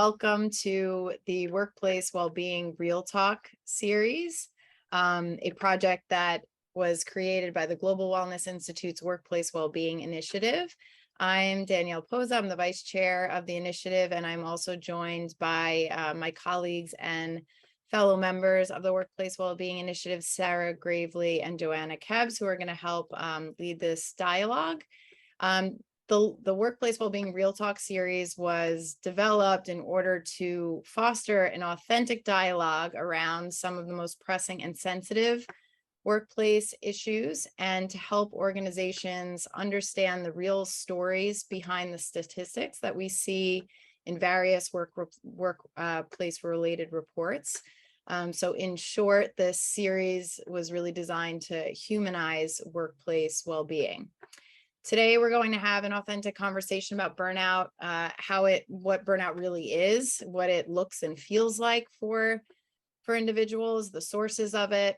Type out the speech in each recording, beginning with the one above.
welcome to the Workplace Wellbeing Real Talk series, a project that was created by the Global Wellness Institute's Workplace Wellbeing Initiative. I'm Danielle Poza, I'm the vice chair of the initiative, and I'm also joined by my colleagues and fellow members of the Workplace Wellbeing Initiative, Sarah Gravely and Joanna Kebs, who are going to help lead this dialogue. The Workplace Wellbeing Real Talk series was developed in order to foster an authentic dialogue around some of the most pressing and sensitive workplace issues, and to help organizations understand the real stories behind the statistics that we see in various workplace related reports. So in short, this series was really designed to humanize workplace well-being. Today, we're going to have an authentic conversation about burnout, what burnout really is, what it looks and feels like for individuals, the sources of it,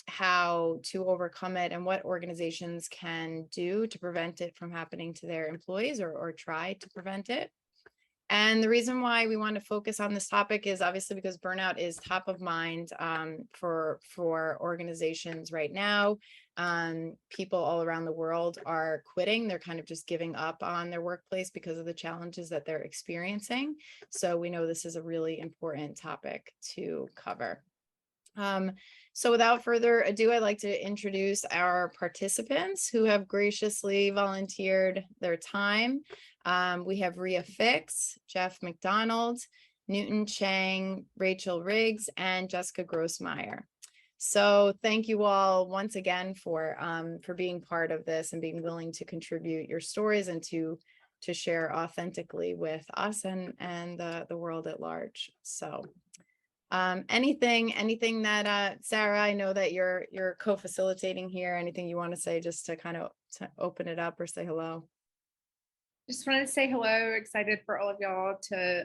how to overcome it, and what organizations can do to prevent it from happening to their employees or try to prevent it. And the reason why we want to focus on this topic is obviously because burnout is top of mind for organizations right now. People all around the world are quitting. They're kind of just giving up on their workplace because of the challenges that they're experiencing. So we know this is a really important topic to cover. So without further ado, I'd like to introduce our participants who have graciously volunteered their time. We have Ria Fix, Jeff McDonald, Newton Chang, Rachel Riggs, and Jessica Grossmeyer. So thank you all once again for being part of this and being willing to contribute your stories and to share authentically with us and the world at large. So anything that Sarah, I know that you're co-facilitating here, anything you want to say just to kind of open it up or say hello? Just wanted to say hello. Excited for all of y'all to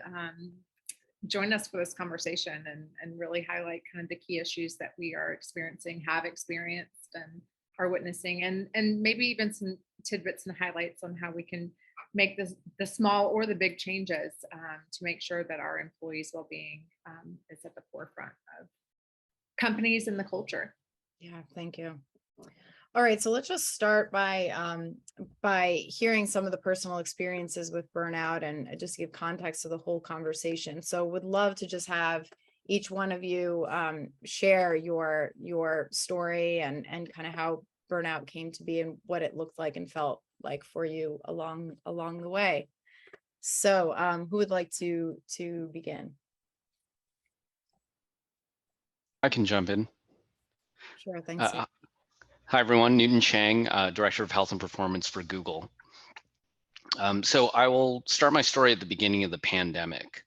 join us for this conversation and really highlight kind of the key issues that we are experiencing, have experienced, and are witnessing, and maybe even some tidbits and highlights on how we can make the small or the big changes to make sure that our employees' well-being is at the forefront of companies and the culture. Yeah, thank you. All right, so let's just start by hearing some of the personal experiences with burnout and just give context to the whole conversation. So would love to just have each one of you share your story and kind of how burnout came to be and what it looked like and felt like for you along the way. So who would like to begin? I can jump in. Sure, thanks. Hi, everyone. Newton Chang, Director of Health and Performance for Google. So I will start my story at the beginning of the pandemic.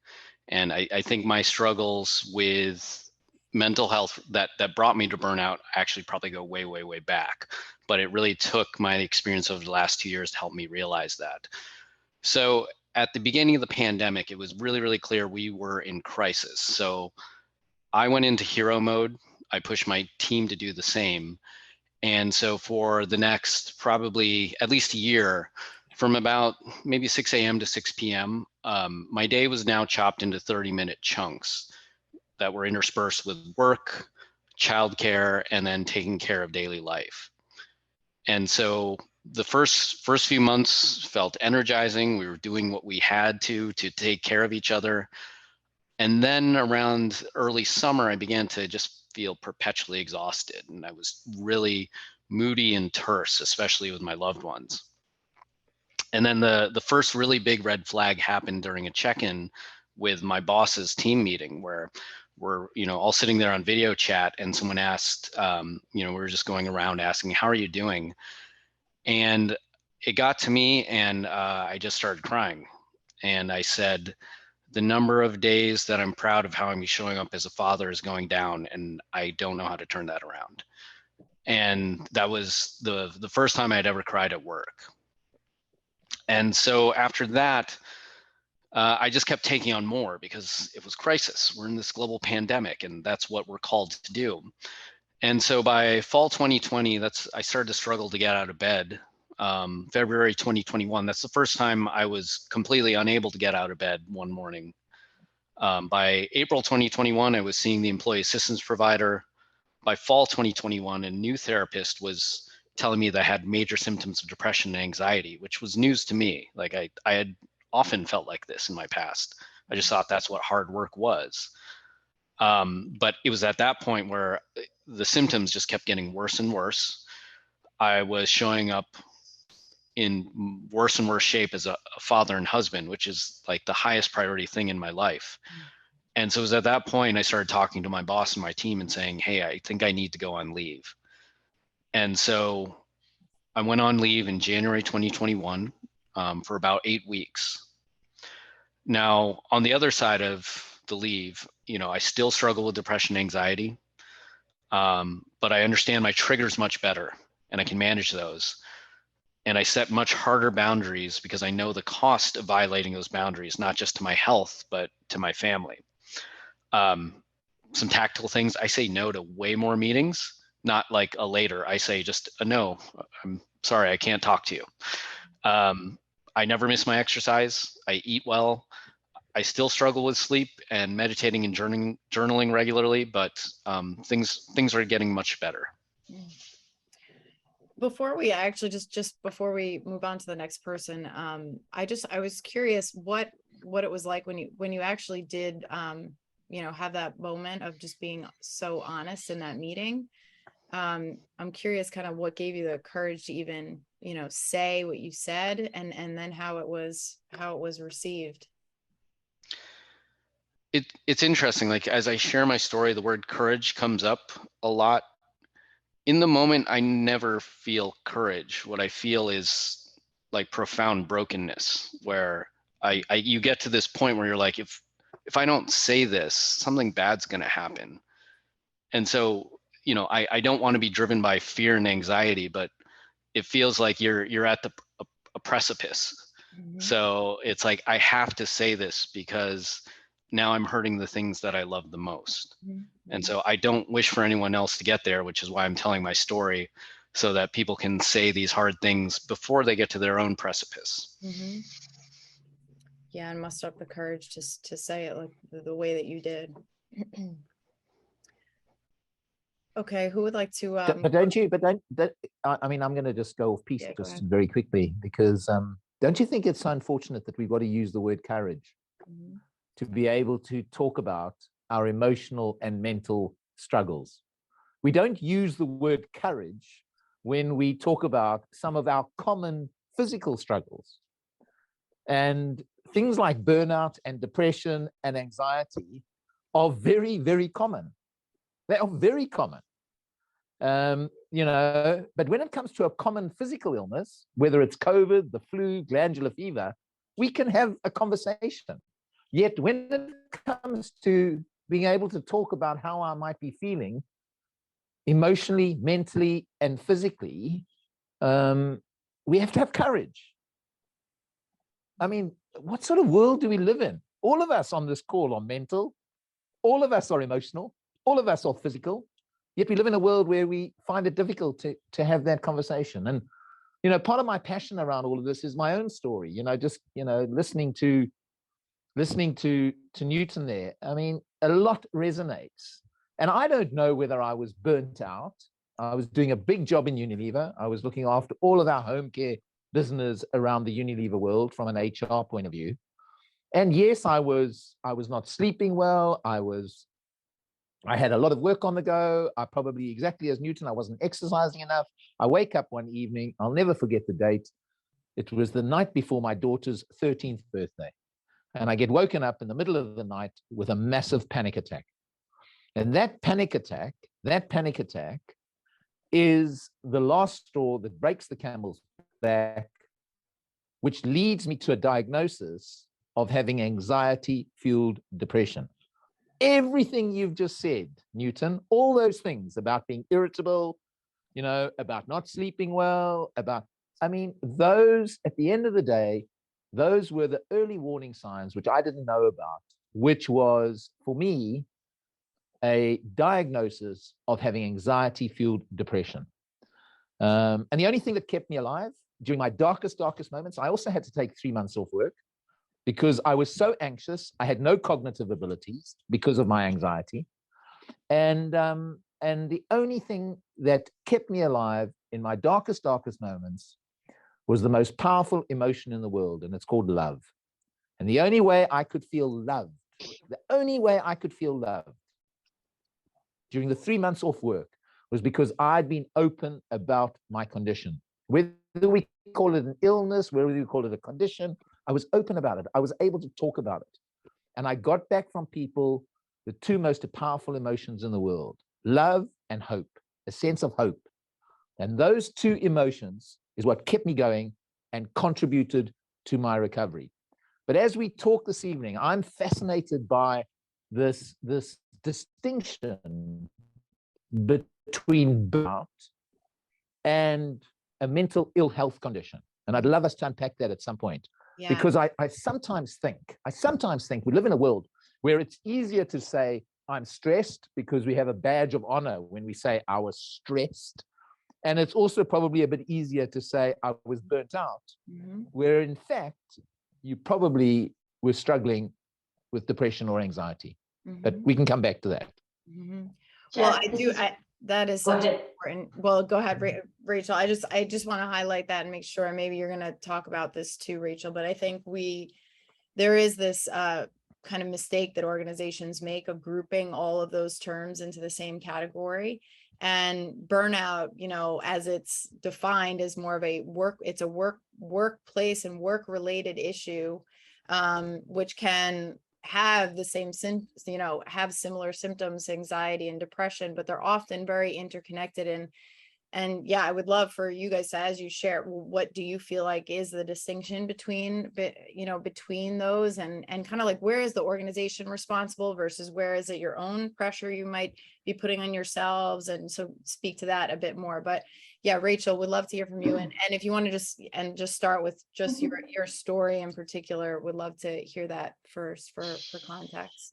And I think my struggles with mental health that brought me to burnout actually probably go way, way, way back. But it really took my experience over the last 2 years to help me realize that. So at the beginning of the pandemic, it was really, really clear we were in crisis. So I went into hero mode. I pushed my team to do the same. And so for the next probably at least a year, from about maybe 6 a.m. to 6 p.m., my day was now chopped into 30-minute chunks that were interspersed with work, childcare, and then taking care of daily life. And so the first few months felt energizing. We were doing what we had to take care of each other. And then around early summer, I began to just feel perpetually exhausted, and I was really moody and terse, especially with my loved ones. And then the first really big red flag happened during a check-in with my boss's team meeting, where we're all sitting there on video chat, and someone asked, we were just going around asking, "How are you doing?" And it got to me, and I just started crying, and I said, the number of days that I'm proud of how I'm showing up as a father is going down, and I don't know how to turn that around. And that was the first time I'd ever cried at work. And so after that, I just kept taking on more because it was crisis. We're in this global pandemic, and that's what we're called to do. And so by fall 2020, I started to struggle to get out of bed. February 2021, that's the first time I was completely unable to get out of bed one morning. By April 2021, I was seeing the employee assistance provider. By fall 2021, a new therapist was telling me that I had major symptoms of depression and anxiety, which was news to me. Like I had often felt like this in my past. I just thought that's what hard work was. But it was at that point where the symptoms just kept getting worse and worse. I was showing up in worse and worse shape as a father and husband, which is like the highest priority thing in my life. And so it was at that point I started talking to my boss and my team and saying, hey, I think I need to go on leave. And so I went on leave in January 2021 for about 8 weeks. Now, on the other side of the leave, I still struggle with depression and anxiety, but I understand my triggers much better and I can manage those. And I set much harder boundaries because I know the cost of violating those boundaries, not just to my health, but to my family. Some tactical things, I say no to way more meetings, not like a later. I say just a no, I'm sorry, I can't talk to you. I never miss my exercise. I eat well. I still struggle with sleep and meditating and journaling regularly, but things are getting much better. Before we actually just before we move on to the next person, I was curious what it was like when you actually did have that moment of just being so honest in that meeting. I'm curious kind of what gave you the courage to even say what you said, and then how it was received. It's interesting. Like as I share my story, the word courage comes up a lot. In the moment, I never feel courage. What I feel is like profound brokenness, where you get to this point where you're like, if I don't say this, something bad's going to happen. And so, I don't want to be driven by fear and anxiety, but it feels like you're at a precipice. Mm-hmm. So it's like, I have to say this because now I'm hurting the things that I love the most. Mm-hmm. And so I don't wish for anyone else to get there, which is why I'm telling my story, so that people can say these hard things before they get to their own precipice. Mm-hmm. Yeah, and muster up the courage to say it like the way that you did. Okay, who would like to? I'm going to just go off piece very quickly, because don't you think it's so unfortunate that we've got to use the word courage mm-hmm. to be able to talk about our emotional and mental struggles? We don't use the word courage when we talk about some of our common physical struggles. And things like burnout and depression and anxiety are very, very common. They are very common. But when it comes to a common physical illness, whether it's COVID, the flu, glandular fever, we can have a conversation. Yet when it comes to being able to talk about how I might be feeling emotionally, mentally, and physically, we have to have courage. I mean, what sort of world do we live in? All of us on this call are mental. All of us are emotional. All of us are physical. Yet we live in a world where we find it difficult to have that conversation. And, part of my passion around all of this is my own story, listening to Newton there. I mean, a lot resonates. And I don't know whether I was burnt out. I was doing a big job in Unilever. I was looking after all of our home care business around the Unilever world from an HR point of view. And yes, I was not sleeping well. I had a lot of work on the go. I probably, exactly as Newton, I wasn't exercising enough. I wake up one evening, I'll never forget the date. It was the night before my daughter's 13th birthday. And I get woken up in the middle of the night with a massive panic attack. And that panic attack is the last straw that breaks the camel's back, which leads me to a diagnosis of having anxiety-fueled depression. Everything you've just said, Newton, all those things about being irritable, about not sleeping well, those, at the end of the day, those were the early warning signs, which I didn't know about, which was, for me, a diagnosis of having anxiety-fueled depression. And the only thing that kept me alive during my darkest moments, I also had to take 3 months off work. because I was so anxious. I had no cognitive abilities because of my anxiety. And the only thing that kept me alive in my darkest moments was the most powerful emotion in the world, and it's called love. And the only way I could feel loved, during the 3 months off work was because I'd been open about my condition. Whether we call it an illness, whether we call it a condition, I was open about it. I was able to talk about it. And I got back from people the two most powerful emotions in the world, love and hope, a sense of hope. And those two emotions is what kept me going and contributed to my recovery. But as we talk this evening, I'm fascinated by this distinction between burnout and a mental ill health condition. And I'd love us to unpack that at some point. Yeah. Because I sometimes think we live in a world where it's easier to say, I'm stressed, because we have a badge of honor when we say I was stressed. And it's also probably a bit easier to say I was burnt out, where in fact, you probably were struggling with depression or anxiety. But we can come back to that. Well, that is such important. Well, go ahead, Rachel. I just want to highlight that and make sure, maybe you're going to talk about this too, Rachel, but I think there is this kind of mistake that organizations make of grouping all of those terms into the same category. And burnout, as it's defined, is more of a workplace and work related issue, which can have the same have similar symptoms, anxiety and depression, but they're often very interconnected. And yeah, I would love for you guys to, as you share, what do you feel like is the distinction between those, and kind of like, where is the organization responsible versus where is it your own pressure you might be putting on yourselves? And so speak to that a bit more. But yeah, Rachel, would love to hear from you. And if you want to just start with just your story in particular, would love to hear that first for context.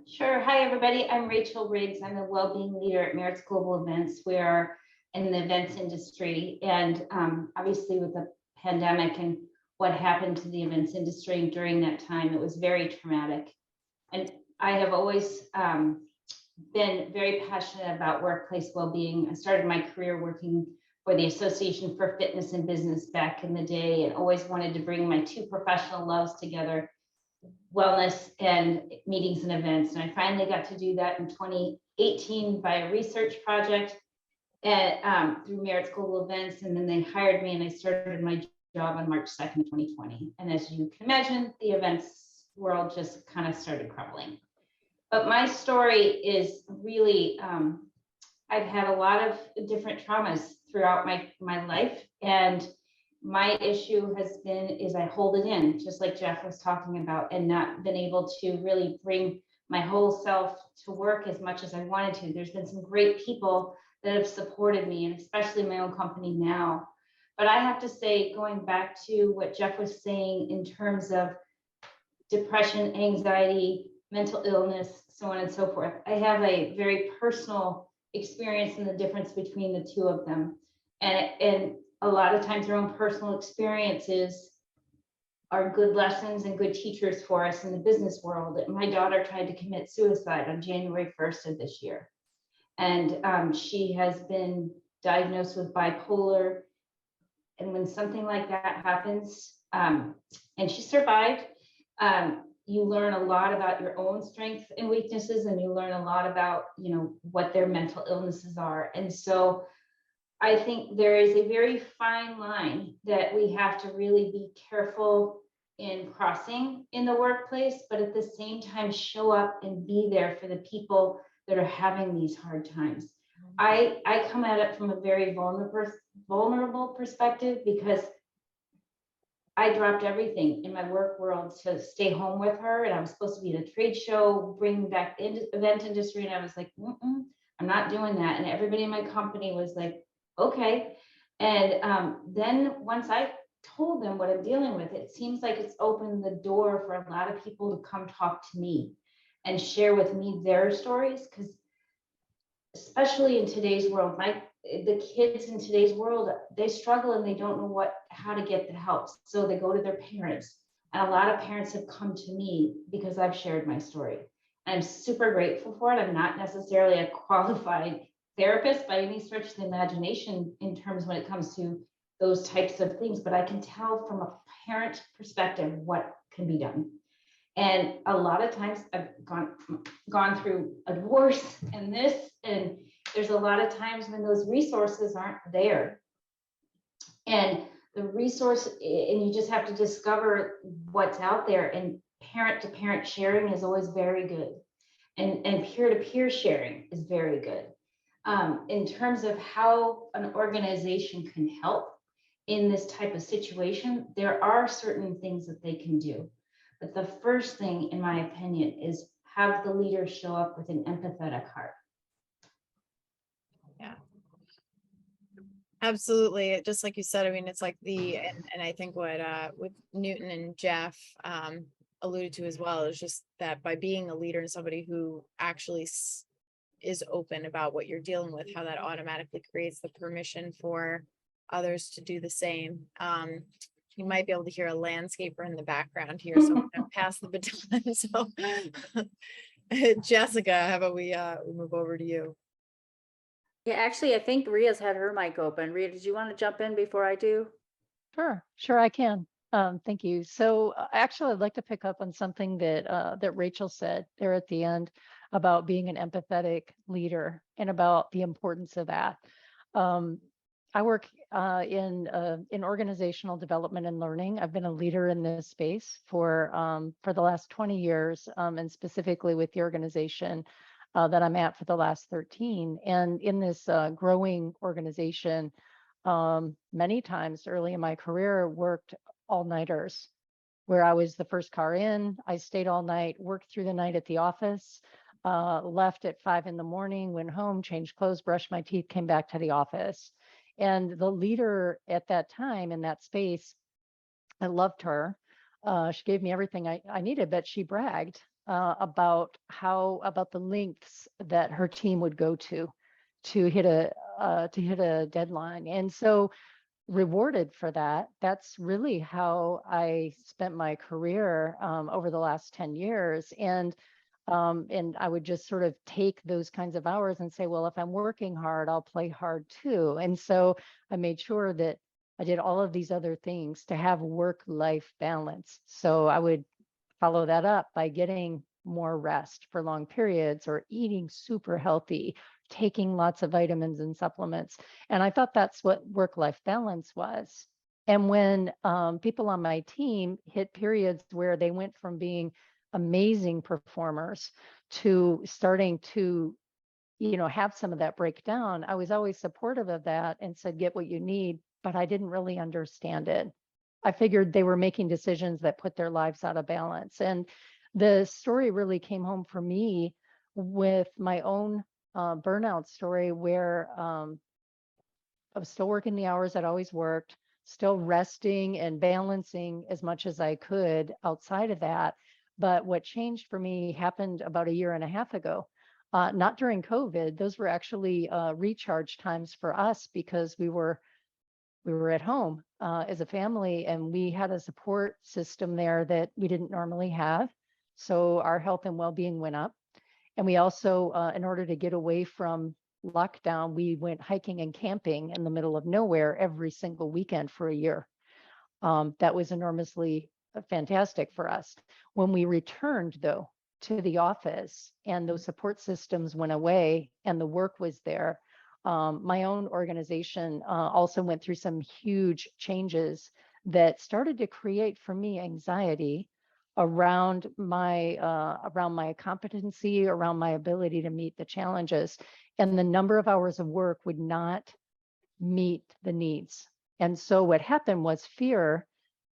Sure. Hi, everybody. I'm Rachel Riggs. I'm the Wellbeing Leader at Merritt's Global Events. We are in the events industry. And obviously with the pandemic and what happened to the events industry during that time, it was very traumatic. And I have always been very passionate about workplace well-being. I started my career working for the Association for Fitness and Business back in the day, and always wanted to bring my two professional loves together, wellness and meetings and events. And I finally got to do that in 2018 by a research project through Merritt's Global Events. And then they hired me and I started my job on March 2nd, 2020. And as you can imagine, the events world just kind of started crumbling. But my story is really, I've had a lot of different traumas throughout my life. And my issue is I hold it in, just like Jeff was talking about, and not been able to really bring my whole self to work as much as I wanted to. There's been some great people that have supported me, and especially my own company now. But I have to say, going back to what Jeff was saying in terms of depression, anxiety, mental illness, so on and so forth, I have a very personal experience in the difference between the two of them. And a lot of times our own personal experiences are good lessons and good teachers for us in the business world. My daughter tried to commit suicide on January 1st of this year. And she has been diagnosed with bipolar. And when something like that happens, and she survived, you learn a lot about your own strengths and weaknesses, and you learn a lot about, what their mental illnesses are. And so I think there is a very fine line that we have to really be careful in crossing in the workplace, but at the same time, show up and be there for the people that are having these hard times. I come at it from a very vulnerable perspective, because I dropped everything in my work world to stay home with her. And I was supposed to be at a trade show, bring back the event industry. And I was like, I'm not doing that. And everybody in my company was like, okay. And then once I told them what I'm dealing with, it seems like it's opened the door for a lot of people to come talk to me and share with me their stories. Because especially in today's world, the kids in today's world, they struggle and they don't know how to get the help. So they go to their parents, And a lot of parents have come to me because I've shared my story. I'm super grateful for it. I'm not necessarily a qualified therapist by any stretch of the imagination in terms when it comes to those types of things, but I can tell from a parent perspective what can be done. And a lot of times I've gone through a divorce and this, and there's a lot of times when those resources aren't there. And the resource, and you just have to discover what's out there. And parent to parent sharing is always very good. And peer to peer sharing is very good. In terms of how an organization can help in this type of situation, there are certain things that they can do. But the first thing, in my opinion, is have the leader show up with an empathetic heart. Yeah. Absolutely. Just like you said, I mean, it's like and I think what Newton and Jeff alluded to as well is just that by being a leader and somebody who actually is open about what you're dealing with, how that automatically creates the permission for others to do the same. You might be able to hear a landscaper in the background here, so I'm gonna pass the baton. So Jessica, how about we move over to you? Yeah, actually, I think Ria's had her mic open. Ria, did you want to jump in before I do? Sure, I can. Thank you. So actually, I'd like to pick up on something that Rachel said there at the end about being an empathetic leader and about the importance of that. I work in organizational development and learning. I've been a leader in this space for the last 20 years, and specifically with the organization that I'm at for the last 13. And in this growing organization, many times early in my career, worked all-nighters, where I was the first car in. I stayed all night, worked through the night at the office, left at 5 a.m, went home, changed clothes, brushed my teeth, came back to the office. And the leader at that time in that space, I loved her. She gave me everything I needed, but she bragged about the lengths that her team would go to hit a deadline. And so rewarded for that. That's really how I spent my career over the last 10 years. And I would just sort of take those kinds of hours and say, well, if I'm working hard, I'll play hard too. And so I made sure that I did all of these other things to have work-life balance. So I would follow that up by getting more rest for long periods or eating super healthy, taking lots of vitamins and supplements. And I thought that's what work-life balance was. And when people on my team hit periods where they went from being amazing performers to starting to, have some of that breakdown, I was always supportive of that and said, get what you need, but I didn't really understand it. I figured they were making decisions that put their lives out of balance. And the story really came home for me with my own burnout story, where I was still working the hours I'd always worked, still resting and balancing as much as I could outside of that. But what changed for me happened about 1.5 years ago. Not during COVID. Those were actually recharge times for us because we were at home as a family, and we had a support system there that we didn't normally have. So our health and well-being went up. And we also, in order to get away from lockdown, we went hiking and camping in the middle of nowhere every single weekend for 1 year. That was enormously fantastic for us. When we returned, though, to the office and those support systems went away and the work was there, my own organization also went through some huge changes that started to create for me anxiety around my competency, around my ability to meet the challenges. And the number of hours of work would not meet the needs. And so what happened was fear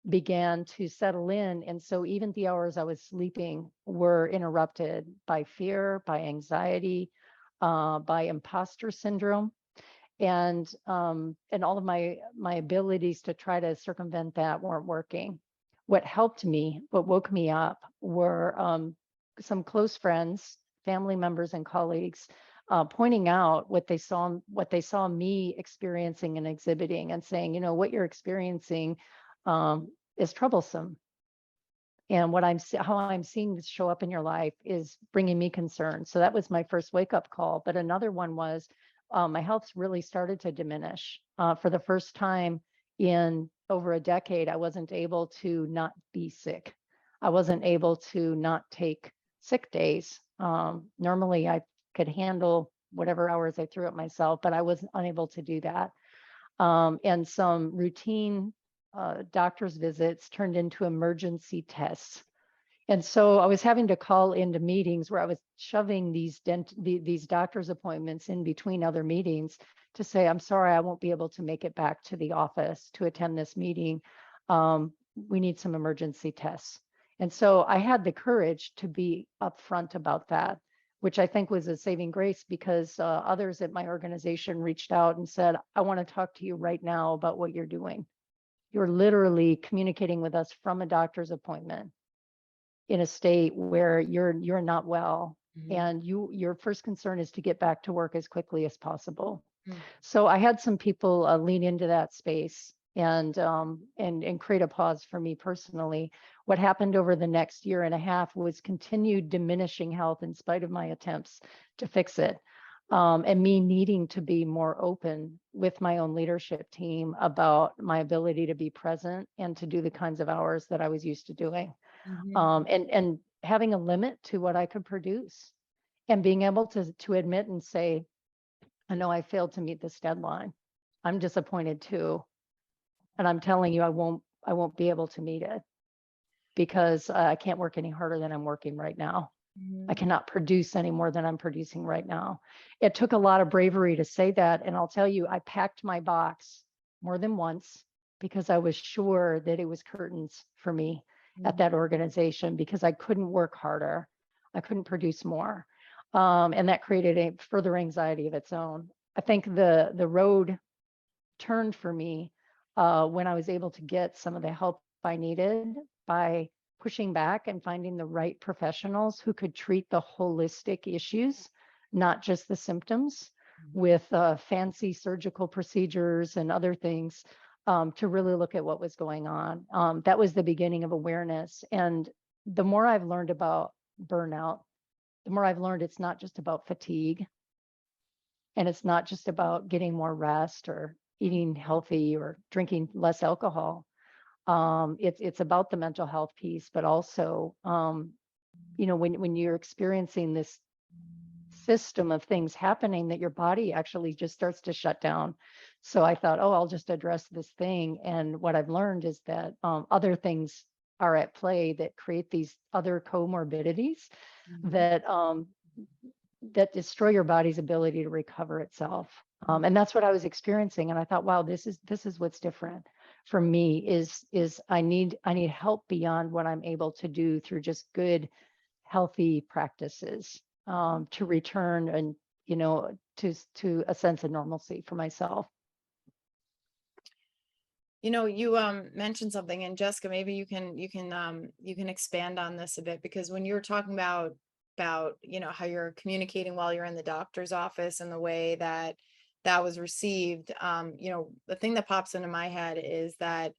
began to settle in. And so even the hours I was sleeping were interrupted by fear, by anxiety, by imposter syndrome, and all of my abilities to try to circumvent that weren't working. What woke me up were some close friends, family members, and colleagues pointing out what they saw me experiencing and exhibiting, and saying, what you're experiencing is troublesome. And how I'm seeing this show up in your life is bringing me concern. So that was my first wake up call. But another one was my health really started to diminish. For the first time in over a decade, I wasn't able to not be sick. I wasn't able to not take sick days. Normally, I could handle whatever hours I threw at myself, but I was unable to do that. And some routine doctor's visits turned into emergency tests. And so I was having to call into meetings where I was shoving these doctor's appointments in between other meetings to say, I'm sorry, I won't be able to make it back to the office to attend this meeting. We need some emergency tests. And so I had the courage to be upfront about that, which I think was a saving grace, because others at my organization reached out and said, I want to talk to you right now about what you're doing. You're literally communicating with us from a doctor's appointment in a state where you're not well, and your first concern is to get back to work as quickly as possible. So I had some people lean into that space and create a pause for me personally. What happened over the next year and a half was continued diminishing health in spite of my attempts to fix it. And me needing to be more open with my own leadership team about my ability to be present and to do the kinds of hours that I was used to doing. And having a limit to what I could produce, and being able to admit and say, I know I failed to meet this deadline. I'm disappointed too. And I'm telling you, I won't be able to meet it, because I can't work any harder than I'm working right now. I cannot produce any more than I'm producing right now. It took a lot of bravery to say that. And I'll tell you, I packed my box more than once because I was sure that it was curtains for me at that organization, because I couldn't work harder. I couldn't produce more. And that created a further anxiety of its own. I think the road turned for me when I was able to get some of the help I needed by pushing back and finding the right professionals who could treat the holistic issues, not just the symptoms, with fancy surgical procedures and other things, to really look at what was going on. That was the beginning of awareness. And the more I've learned about burnout, the more I've learned it's not just about fatigue, and it's not just about getting more rest or eating healthy or drinking less alcohol. It's about the mental health piece, but also, when you're experiencing this system of things happening, that your body actually just starts to shut down. So I thought, I'll just address this thing. And what I've learned is that other things are at play that create these other comorbidities that destroy your body's ability to recover itself. And that's what I was experiencing. And I thought, wow, this is what's different for me is I need help beyond what I'm able to do through just good, healthy practices, to return and, to a sense of normalcy for myself. You mentioned something, and Jessica, maybe you can expand on this a bit, because when you were talking about how you're communicating while you're in the doctor's office and the way that was received, the thing that pops into my head is that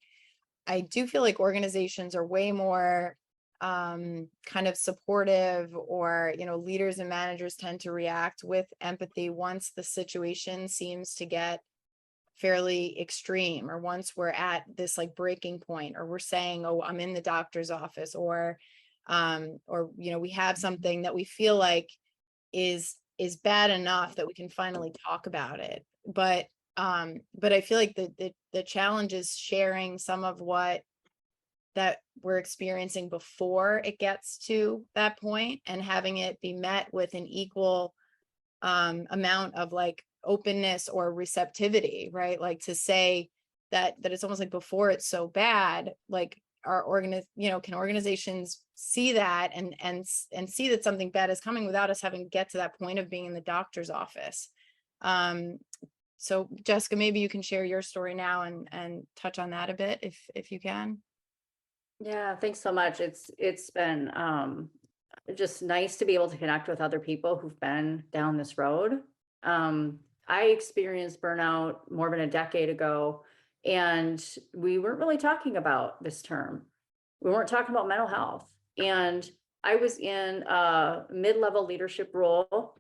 I do feel like organizations are way more kind of supportive, or leaders and managers tend to react with empathy once the situation seems to get fairly extreme, or once we're at this like breaking point, or we're saying, oh, I'm in the doctor's office, or we have something that we feel like is bad enough that we can finally talk about it. But I feel like the challenge is sharing some of what that we're experiencing before it gets to that point, and having it be met with an equal amount of like openness or receptivity, right? Like to say that it's almost like before it's so bad, like can organizations see that and see that something bad is coming without us having to get to that point of being in the doctor's office. So Jessica, maybe you can share your story now and touch on that a bit if you can. Yeah, thanks so much. It's been just nice to be able to connect with other people who've been down this road. I experienced burnout more than a decade ago, and we weren't really talking about this term. We weren't talking about mental health. And I was in a mid-level leadership role,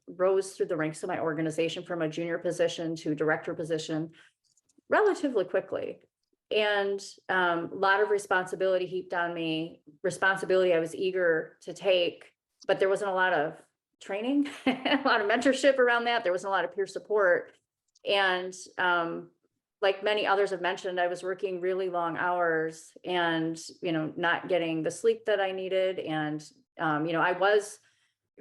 rose through the ranks of my organization from a junior position to director position relatively quickly. And a lot of responsibility heaped on me, responsibility I was eager to take, but there wasn't a lot of training, a lot of mentorship around that. There wasn't a lot of peer support. And like many others have mentioned, I was working really long hours and, not getting the sleep that I needed. And, I was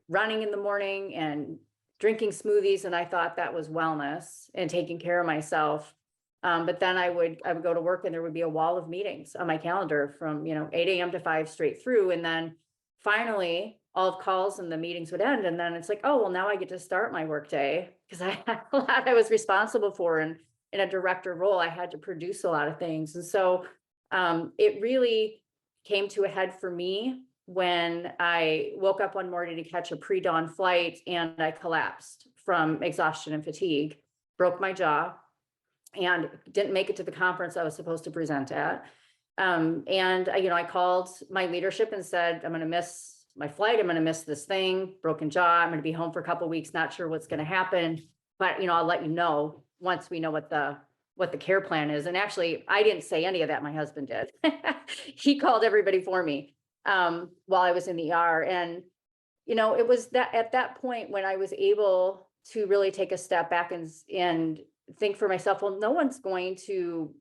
running in the morning and drinking smoothies, and I thought that was wellness and taking care of myself. But then I would go to work and there would be a wall of meetings on my calendar from, 8 a.m. to 5 straight through. And then finally all of calls and the meetings would end. And then it's like, oh, well, now I get to start my workday because I had a lot I was responsible for. And in a director role, I had to produce a lot of things. And so it really came to a head for me when I woke up one morning to catch a pre-dawn flight and I collapsed from exhaustion and fatigue, broke my jaw, and didn't make it to the conference I was supposed to present at. I called my leadership and said, I'm going to miss my flight. I'm going to miss this thing, broken jaw. I'm going to be home for a couple of weeks, not sure what's going to happen, but I'll let you know once we know what the care plan is. And actually, I didn't say any of that. My husband did. He called everybody for me while I was in the ER. And, it was that at that point when I was able to really take a step back and think for myself, well, no one's going to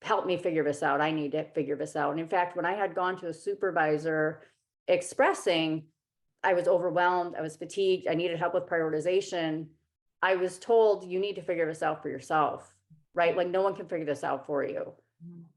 help me figure this out. I need to figure this out. And in fact, when I had gone to a supervisor expressing I was overwhelmed, I was fatigued, I needed help with prioritization, I was told, you need to figure this out for yourself, right? Like no one can figure this out for you.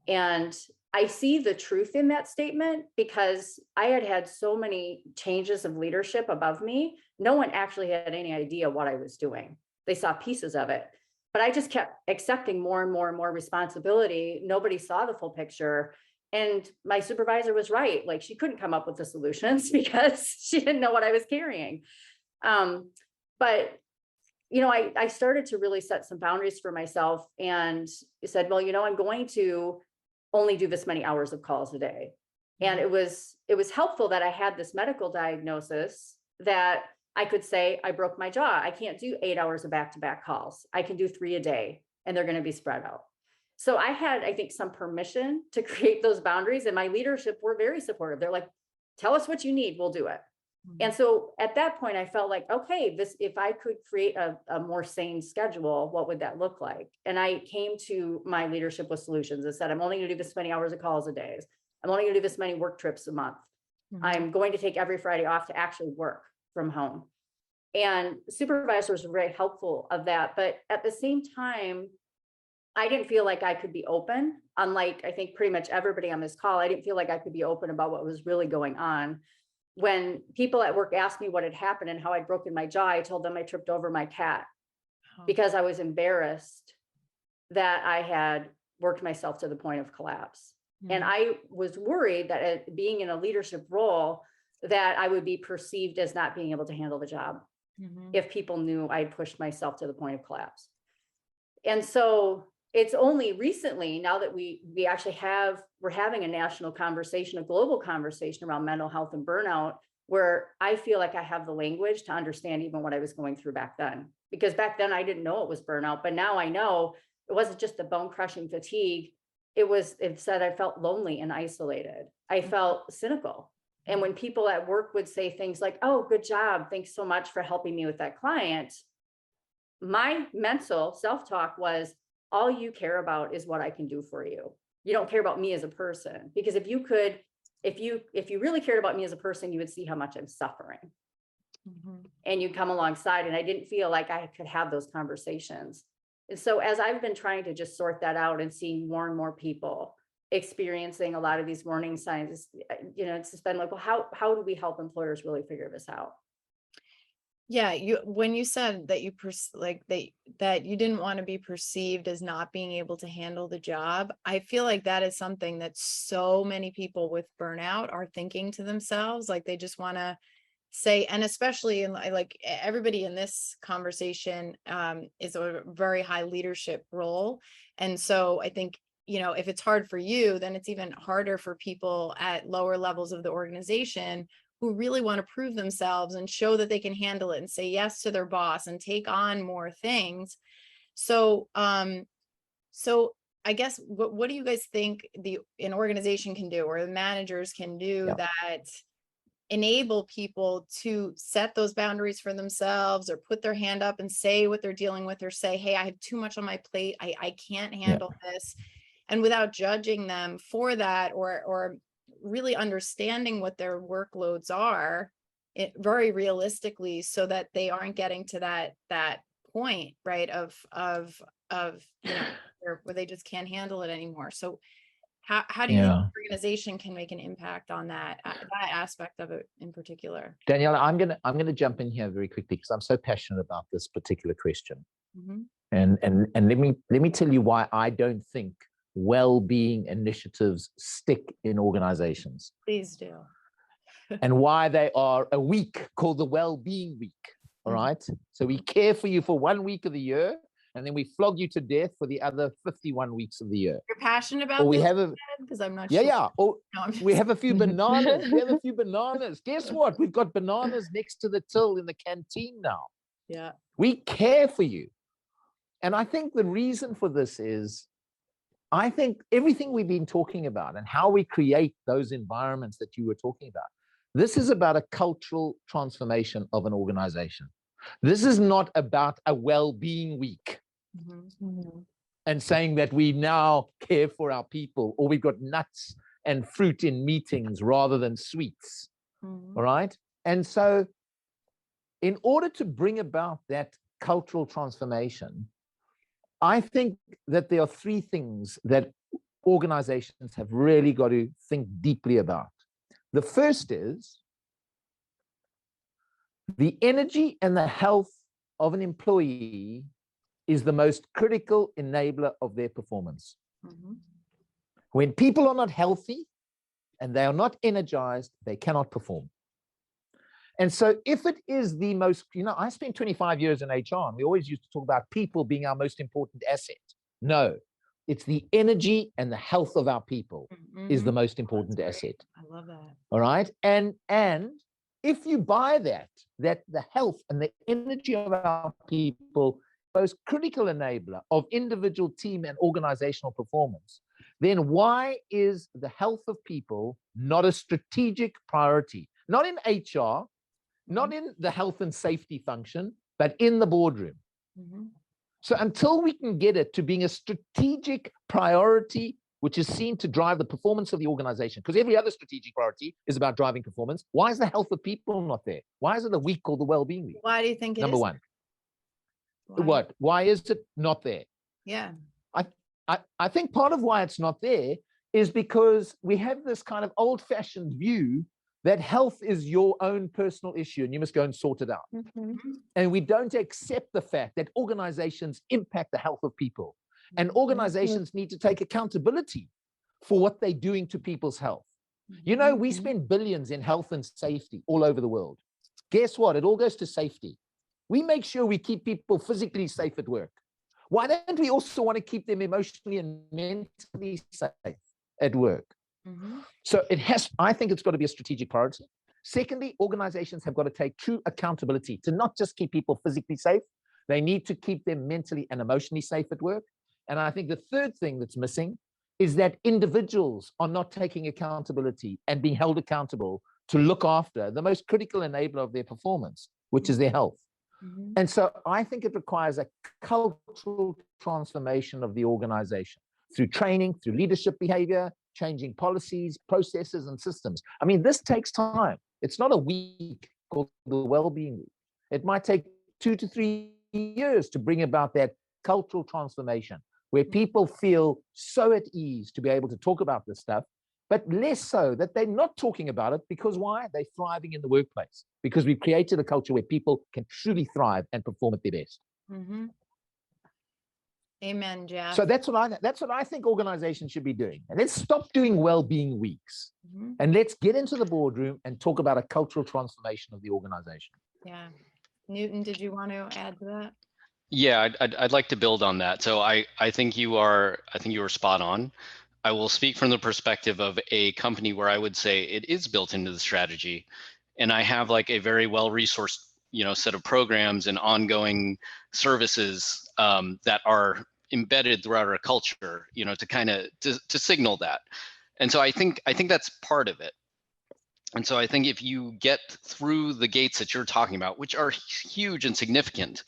And I see the truth in that statement because I had so many changes of leadership above me. No one actually had any idea what I was doing. They saw pieces of it, but I just kept accepting more and more and more responsibility. Nobody saw the full picture. And my supervisor was right. Like she couldn't come up with the solutions because she didn't know what I was carrying. But I started to really set some boundaries for myself and said, well, I'm going to only do this many hours of calls a day. And it was helpful that I had this medical diagnosis that I could say, I broke my jaw. I can't do 8 hours of back-to-back calls. I can do 3 a day and they're going to be spread out. So I had, I think, some permission to create those boundaries, and my leadership were very supportive. They're like, tell us what you need, we'll do it. And so at that point, I felt like, okay, if I could create a more sane schedule, what would that look like? And I came to my leadership with solutions and said, I'm only going to do this many hours of calls a day. I'm only going to do this many work trips a month. I'm going to take every Friday off to actually work from home. And supervisors were very helpful of that. But at the same time, I didn't feel like I could be open. Unlike, I think, pretty much everybody on this call, I didn't feel like I could be open about what was really going on. When people at work asked me what had happened and how I'd broken my jaw, I told them I tripped over my cat because I was embarrassed that I had worked myself to the point of collapse. And I was worried that being in a leadership role, that I would be perceived as not being able to handle the job if people knew I'd pushed myself to the point of collapse. And so it's only recently, now that we're having a national conversation, a global conversation around mental health and burnout, where I feel like I have the language to understand even what I was going through back then. Because back then I didn't know it was burnout, but now I know it wasn't just the bone crushing fatigue. It said I felt lonely and isolated. I felt cynical. And when people at work would say things like, oh, good job, thanks so much for helping me with that client, my mental self-talk was, all you care about is what I can do for you. You don't care about me as a person. Because if you really cared about me as a person, you would see how much I'm suffering. And you'd come alongside. And I didn't feel like I could have those conversations. And so as I've been trying to just sort that out and seeing more and more people experiencing a lot of these warning signs, it's just been like, well, how do we help employers really figure this out? Yeah, when you said that that you didn't want to be perceived as not being able to handle the job, I feel like that is something that so many people with burnout are thinking to themselves. Like they just want to say, and especially in like everybody in this conversation is a very high leadership role. And so I think you know, if it's hard for you, then it's even harder for people at lower levels of the organization who really want to prove themselves and show that they can handle it and say yes to their boss and take on more things. So, so I guess what do you guys think an organization can do, or the managers can do, that enable people to set those boundaries for themselves, or put their hand up and say what they're dealing with, or say, hey, I have too much on my plate, I can't handle this, and without judging them for that, or really understanding what their workloads are, very realistically, so that they aren't getting to that point, right, of you know, where they just can't handle it anymore. So how do you think the organization can make an impact on that aspect of it in particular? Daniela, I'm gonna jump in here very quickly because I'm so passionate about this particular question. Mm-hmm. And let me tell you why I don't think well-being initiatives stick in organizations. Please do. And why they are a week called the well-being week. All right. So we care for you for 1 week of the year, and then we flog you to death for the other 51 weeks of the year. You're passionate about or we this? have Because I'm not yeah, sure. yeah. Or No, we have a few bananas. We have a few bananas. Guess what? We've got bananas next to the till in the canteen now. Yeah. We care for you. And I think the reason for this is, I think everything we've been talking about and how we create those environments that you were talking about, this is about a cultural transformation of an organization. This is not about a well-being week and saying that we now care for our people, or we've got nuts and fruit in meetings rather than sweets. All right. And so in order to bring about that cultural transformation, I think that there are three things that organizations have really got to think deeply about. The first is the energy and the health of an employee is the most critical enabler of their performance. When people are not healthy and they are not energized, they cannot perform. And so if it is the most, I spent 25 years in HR, and we always used to talk about people being our most important asset. No, it's the energy and the health of our people is the most important asset. I love that. All right. And if you buy that the health and the energy of our people, most critical enabler of individual, team, and organizational performance, then why is the health of people not a strategic priority? Not in HR, not in the health and safety function, but in the boardroom. So until we can get it to being a strategic priority, which is seen to drive the performance of the organization, because every other strategic priority is about driving performance. Why is the health of people not there? Why is it a week called the well-being week? Why do you think it Number is? one. Why is it not there? Yeah. I think part of why it's not there is because we have this kind of old-fashioned view that health is your own personal issue and you must go and sort it out. And we don't accept the fact that organizations impact the health of people, and organizations need to take accountability for what they're doing to people's health. We spend billions in health and safety all over the world. Guess what? It all goes to safety. We make sure we keep people physically safe at work. Why don't we also want to keep them emotionally and mentally safe at work? So I think it's got to be a strategic priority. Secondly, organizations have got to take true accountability to not just keep people physically safe, they need to keep them mentally and emotionally safe at work. And I think the third thing that's missing is that individuals are not taking accountability and being held accountable to look after the most critical enabler of their performance, which is their health. And so I think it requires a cultural transformation of the organization through training, through leadership behavior, changing policies, processes, and systems. I mean, this takes time. It's not a week called the well-being week. It might take 2 to 3 years to bring about that cultural transformation where people feel so at ease to be able to talk about this stuff, but less so that they're not talking about it. Because why? They're thriving in the workplace, because we've created a culture where people can truly thrive and perform at their best. Amen, Jeff. So that's what I think organizations should be doing. And let's stop doing well-being weeks, and let's get into the boardroom and talk about a cultural transformation of the organization. Yeah. Newton, did you want to add to that? Yeah, I'd like to build on that. So I think you are spot on. I will speak from the perspective of a company where I would say it is built into the strategy, and I have like a very well-resourced, set of programs and ongoing services that are embedded throughout our culture, to kind of to signal that. And so I think that's part of it. And so I think if you get through the gates that you're talking about, which are huge and significant,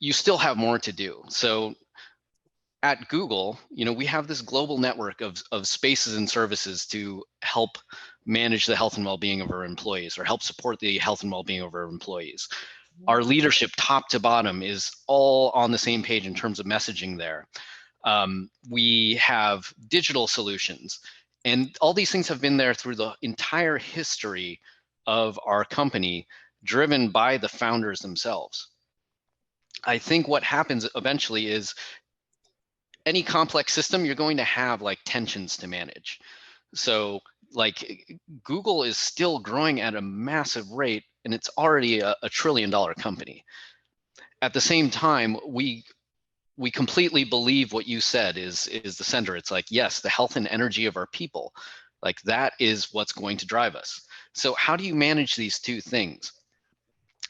you still have more to do. So at Google, we have this global network of spaces and services to help manage the health and well-being of our employees, or help support the health and well-being of our employees. Our leadership, top to bottom, is all on the same page in terms of messaging there. We have digital solutions, and all these things have been there through the entire history of our company, driven by the founders themselves. I think what happens eventually is any complex system, you're going to have like tensions to manage. So like Google is still growing at a massive rate, and it's already a $1 trillion company. At the same time, we completely believe what you said is the center. It's like, yes, the health and energy of our people, like that is what's going to drive us. So how do you manage these two things?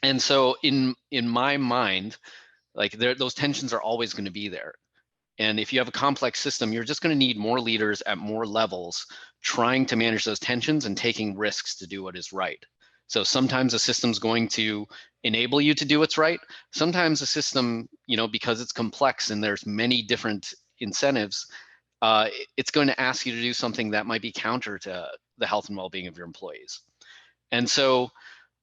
And so in my mind, like those tensions are always going to be there. And if you have a complex system, you're just going to need more leaders at more levels trying to manage those tensions and taking risks to do what is right. So sometimes a system's going to enable you to do what's right. Sometimes a system, because it's complex and there's many different incentives, it's going to ask you to do something that might be counter to the health and well-being of your employees. And so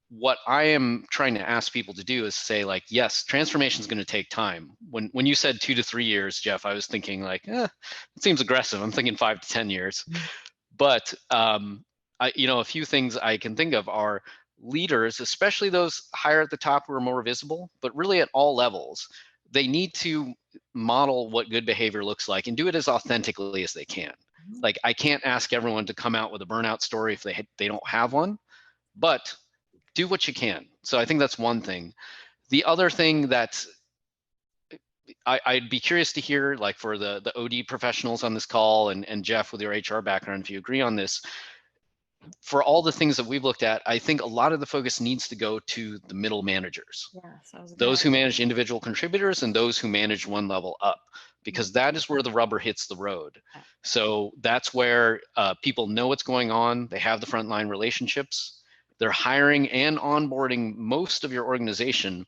what I am trying to ask people to do is say, like, yes, transformation is going to take time. When you said 2 to 3 years, Jeff, I was thinking like, it seems aggressive. I'm thinking 5 to 10 years. But a few things I can think of are leaders, especially those higher at the top who are more visible, but really at all levels, they need to model what good behavior looks like and do it as authentically as they can. Like, I can't ask everyone to come out with a burnout story if they don't have one, but do what you can. So I think that's one thing. The other thing that I'd be curious to hear, like for the OD professionals on this call, and Jeff with your HR background, if you agree on this, for all the things that we've looked at, I think a lot of the focus needs to go to the middle managers, those who manage individual contributors and those who manage one level up, because that is where the rubber hits the road. So that's where people know what's going on. They have the frontline relationships. They're hiring and onboarding most of your organization,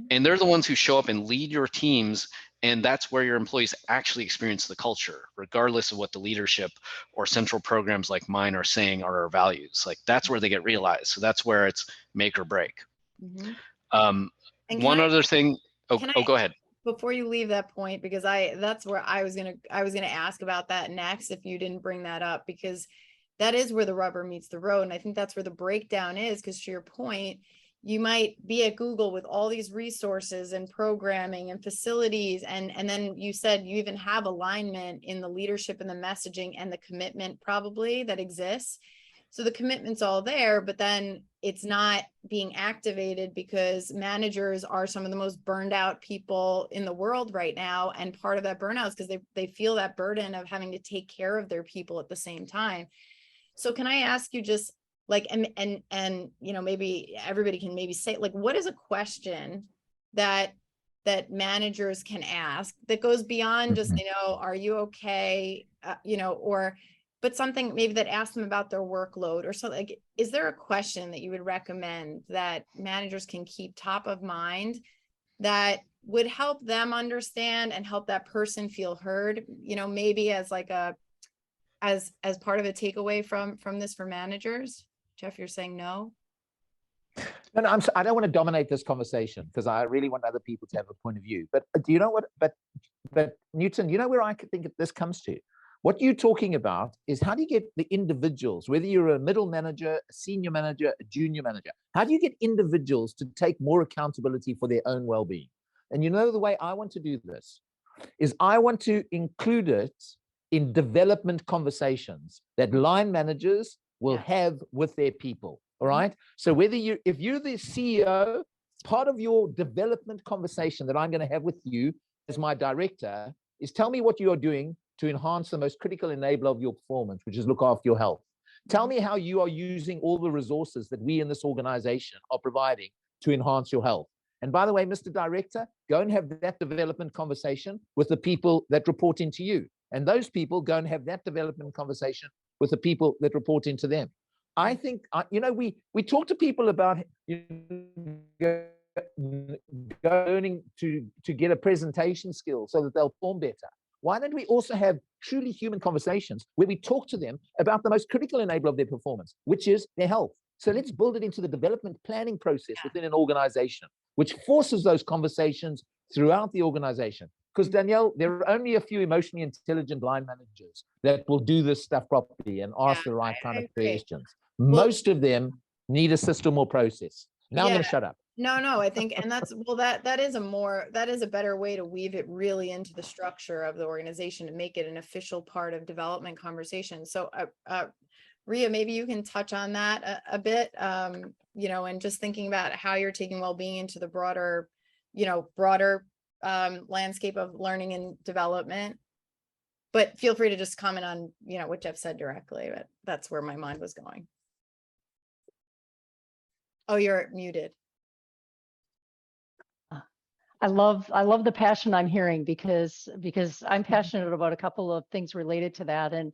and they're the ones who show up and lead your teams. And that's where your employees actually experience the culture, regardless of what the leadership or central programs like mine are saying are our values. Like, that's where they get realized. So that's where it's make or break. One other thing. Go ahead. Before you leave that point, because that's where I was gonna ask about that next, if you didn't bring that up, because that is where the rubber meets the road. And I think that's where the breakdown is, because to your point, you might be at Google with all these resources and programming and facilities. And then you said you even have alignment in the leadership and the messaging and the commitment probably that exists. So the commitment's all there, but then it's not being activated because managers are some of the most burned out people in the world right now. And part of that burnout is because they feel that burden of having to take care of their people at the same time. So can I ask you just like, and maybe everybody can maybe say, like, what is a question that managers can ask that goes beyond just, are you okay? But something maybe that asks them about their workload or something. Like, is there a question that you would recommend that managers can keep top of mind that would help them understand and help that person feel heard, maybe as like as part of a takeaway from this for managers? Jeff, you're saying no? No, I don't want to dominate this conversation because I really want other people to have a point of view. But do you know what? But Newton, where I think this comes to? What you're talking about is, how do you get the individuals, whether you're a middle manager, a senior manager, a junior manager, how do you get individuals to take more accountability for their own well-being? And the way I want to do this is I want to include it in development conversations that line managers will have with their people. All right. So if you're the CEO part of your development conversation that I'm going to have with you as my director is tell me what you are doing to enhance the most critical enabler of your performance, which is look after your health. Tell me how you are using all the resources that we in this organization are providing to enhance your health. And by the way, Mr. Director, go and have that development conversation with the people that report into you. And those people go and have that development conversation with the people that report into them. I think, we talk to people about learning to get a presentation skill so that they'll perform better. Why don't we also have truly human conversations where we talk to them about the most critical enabler of their performance, which is their health? So let's build it into the development planning process within an organization, which forces those conversations throughout the organization. Because Danielle, there are only a few emotionally intelligent line managers that will do this stuff properly and ask the right kind of questions. Most of them need a system or process. Now I'm going to shut up. No, I think, and that's, well, that is a better way to weave it really into the structure of the organization and make it an official part of development conversation. So, Ria, maybe you can touch on that a bit, and just thinking about how you're taking well-being into the broader landscape of learning and development. But feel free to just comment on, what Jeff said directly, but that's where my mind was going. Oh, you're muted. I love the passion I'm hearing because I'm passionate about a couple of things related to that, and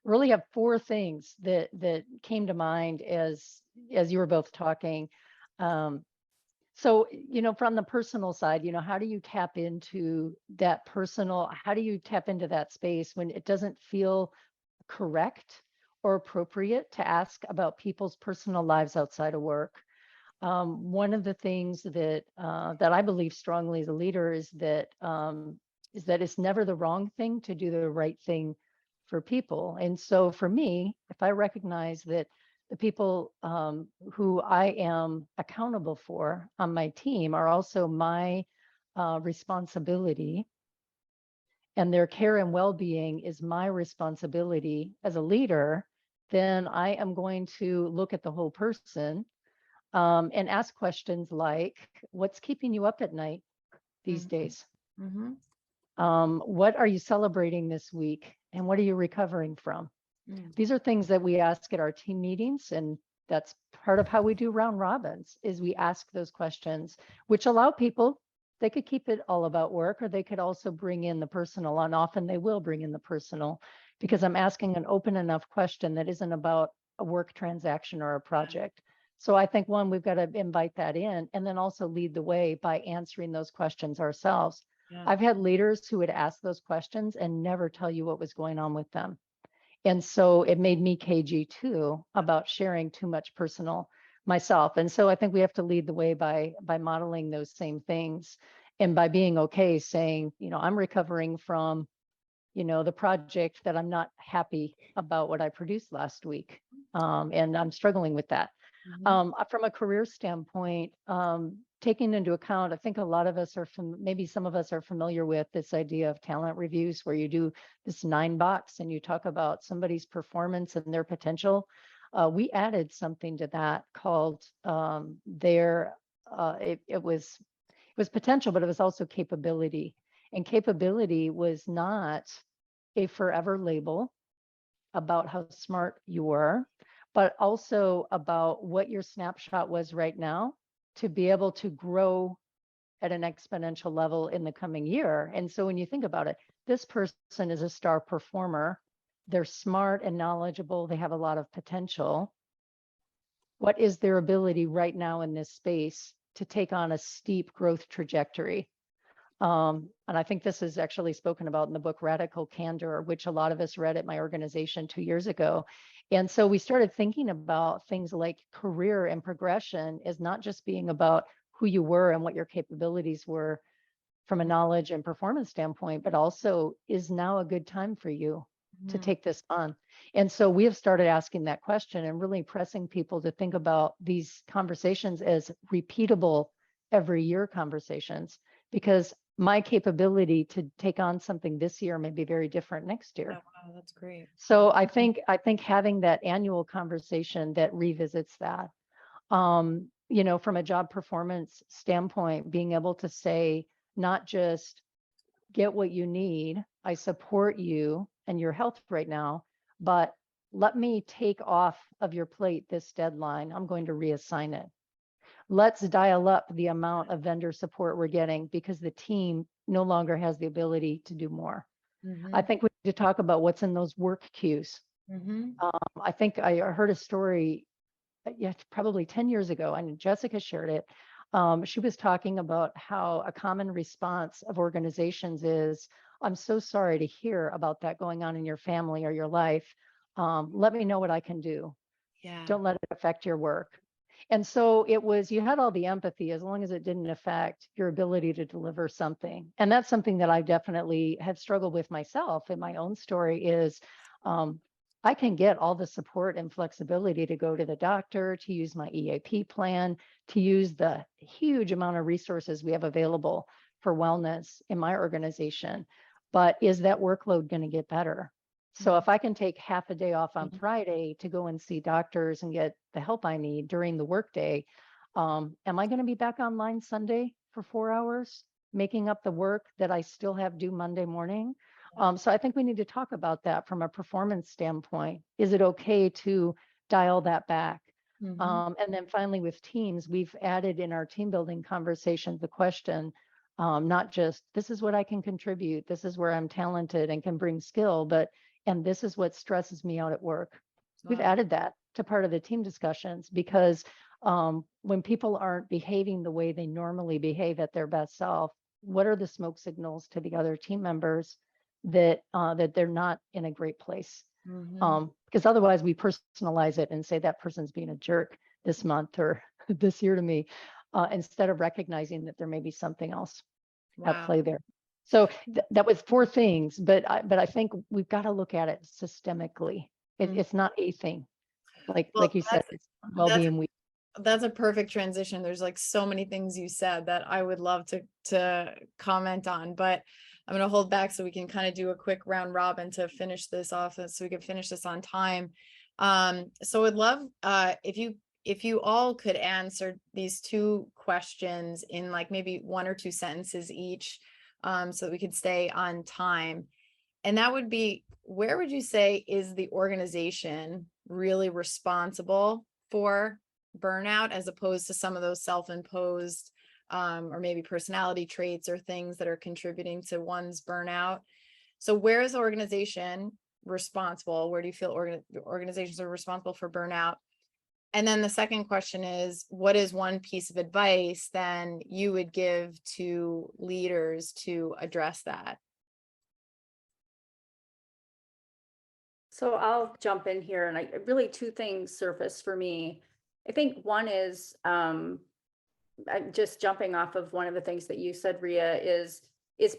really have four things that came to mind as you were both talking. So, from the personal side, how do you tap into that how do you tap into that space when it doesn't feel correct or appropriate to ask about people's personal lives outside of work? One of the things that I believe strongly as a leader is that it's never the wrong thing to do the right thing for people. And so for me, if I recognize that the people who I am accountable for on my team are also my responsibility, and their care and well-being is my responsibility as a leader, then I am going to look at the whole person and ask questions like, what's keeping you up at night these days? What are you celebrating this week? And what are you recovering from? These are things that we ask at our team meetings, and that's part of how we do round robins, is we ask those questions, which allow people, they could keep it all about work, or they could also bring in the personal, and often they will bring in the personal, because I'm asking an open enough question that isn't about a work transaction or a project. So I think, one, we've got to invite that in, and then also lead the way by answering those questions ourselves. I've had leaders who would ask those questions and never tell you what was going on with them. And so it made me cagey too about sharing too much personal myself. And so I think we have to lead the way by modeling those same things, and by being okay saying, I'm recovering from, the project that I'm not happy about what I produced last week. And I'm struggling with that. From a career standpoint, taking into account, I think a lot of us are maybe some of us are familiar with this idea of talent reviews, where you do this 9-box and you talk about somebody's performance and their potential. We added something to that called it was potential, but it was also capability. And capability was not a forever label about how smart you were, but also about what your snapshot was right now to be able to grow at an exponential level in the coming year. And so when you think about it, this person is a star performer. They're smart and knowledgeable. They have a lot of potential. What is their ability right now in this space to take on a steep growth trajectory? And I think this is actually spoken about in the book Radical Candor, which a lot of us read at my organization 2 years ago. And so we started thinking about things like career and progression as not just being about who you were and what your capabilities were from a knowledge and performance standpoint, but also, is now a good time for you to take this on? And so we have started asking that question and really pressing people to think about these conversations as repeatable every year conversations, because my capability to take on something this year may be very different next year. Oh, wow, that's great. So I think having that annual conversation that revisits that. from a job performance standpoint, being able to say, not just get what you need, I support you and your health right now, but let me take off of your plate this deadline. I'm going to reassign it. Let's dial up the amount of vendor support we're getting because the team no longer has the ability to do more. I think we need to talk about what's in those work queues. I think I heard a story, yeah, probably 10 years ago, and Jessica shared it. She was talking about how a common response of organizations is, I'm so sorry to hear about that going on in your family or your life. Let me know what I can do. Yeah. Don't let it affect your work. And so it was, you had all the empathy as long as it didn't affect your ability to deliver something. And that's something that I definitely have struggled with myself in my own story is, I can get all the support and flexibility to go to the doctor, to use my EAP plan, to use the huge amount of resources we have available for wellness in my organization. But is that workload going to get better? So if I can take half a day off on Friday to go and see doctors and get the help I need during the workday, am I going to be back online Sunday for 4 hours, making up the work that I still have due Monday morning? So I think we need to talk about that from a performance standpoint. Is it okay to dial that back? And then finally with teams, we've added in our team building conversations the question, not just this is what I can contribute, this is where I'm talented and can bring skill, but and this is what stresses me out at work. We've added that to part of the team discussions because when people aren't behaving the way they normally behave at their best self, what are the smoke signals to the other team members that that they're not in a great place? Because otherwise we personalize it and say that person's being a jerk this month or this year to me, instead of recognizing that there may be something else at play there. So that was 4 things, but I think we've got to look at it systemically. It's not a thing, like you said, it's well-being week. That's a perfect transition. There's like so many things you said that I would love to comment on, but I'm going to hold back so we can kind of do a quick round robin to finish this off so we can finish this on time. So I'd love if you all could answer these 2 questions in like maybe 1 or 2 sentences each, so that we could stay on time. And that would be, where would you say is the organization really responsible for burnout as opposed to some of those self-imposed or maybe personality traits or things that are contributing to one's burnout? So where is the organization responsible? Where do you feel organizations are responsible for burnout? And then the second question is, what is one piece of advice then you would give to leaders to address that? So I'll jump in here, and really 2 things surface for me. I think one is just jumping off of one of the things that you said, Ria, is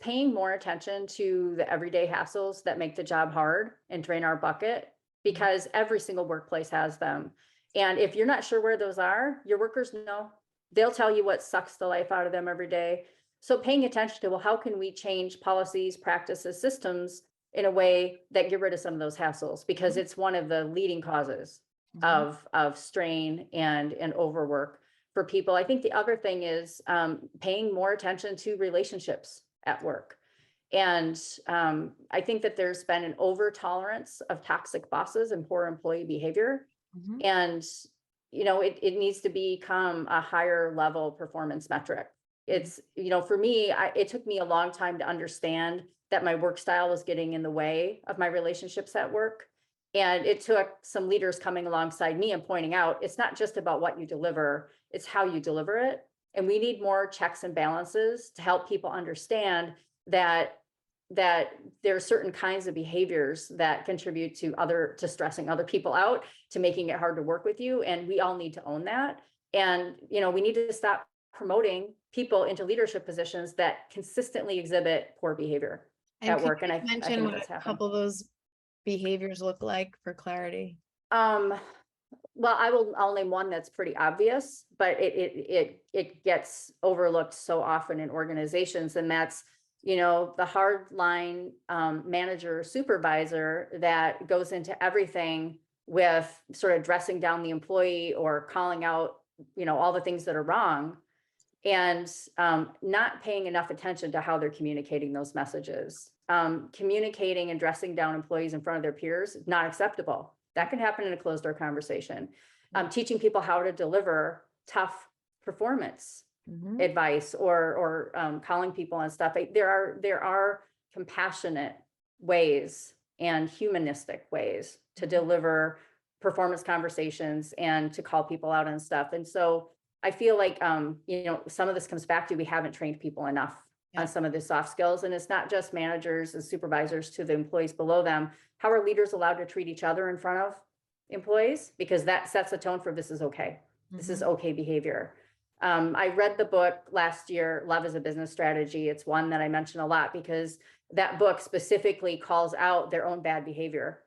paying more attention to the everyday hassles that make the job hard and drain our bucket, because every single workplace has them. And if you're not sure where those are, your workers know. They'll tell you what sucks the life out of them every day. So paying attention to, well, how can we change policies, practices, systems in a way that get rid of some of those hassles? Because it's one of the leading causes of strain and overwork for people. I think the other thing is paying more attention to relationships at work. And I think that there's been an over tolerance of toxic bosses and poor employee behavior. And, it needs to become a higher level performance metric. It's, for me, it took me a long time to understand that my work style was getting in the way of my relationships at work. And it took some leaders coming alongside me and pointing out, it's not just about what you deliver, it's how you deliver it. And we need more checks and balances to help people understand that there are certain kinds of behaviors that contribute to stressing other people out, to making it hard to work with you. And we all need to own that. And, we need to stop promoting people into leadership positions that consistently exhibit poor behavior at work. And I mention what a couple of those behaviors look like for clarity. Well, I'll name one that's pretty obvious, but it gets overlooked so often in organizations, and that's the hard line manager or supervisor that goes into everything with sort of dressing down the employee or calling out all the things that are wrong, and not paying enough attention to how they're communicating those messages. Communicating and dressing down employees in front of their peers is not acceptable. That can happen in a closed door conversation. Teaching people how to deliver tough performance advice, or calling people on stuff. There are compassionate ways and humanistic ways to deliver performance conversations and to call people out on stuff. And so I feel like, some of this comes back to, we haven't trained people enough on some of the soft skills. And it's not just managers and supervisors to the employees below them. How are leaders allowed to treat each other in front of employees? Because that sets a tone for, this is okay. This is okay behavior. I read the book last year, Love is a Business Strategy. It's one that I mention a lot because that book specifically calls out their own bad behavior.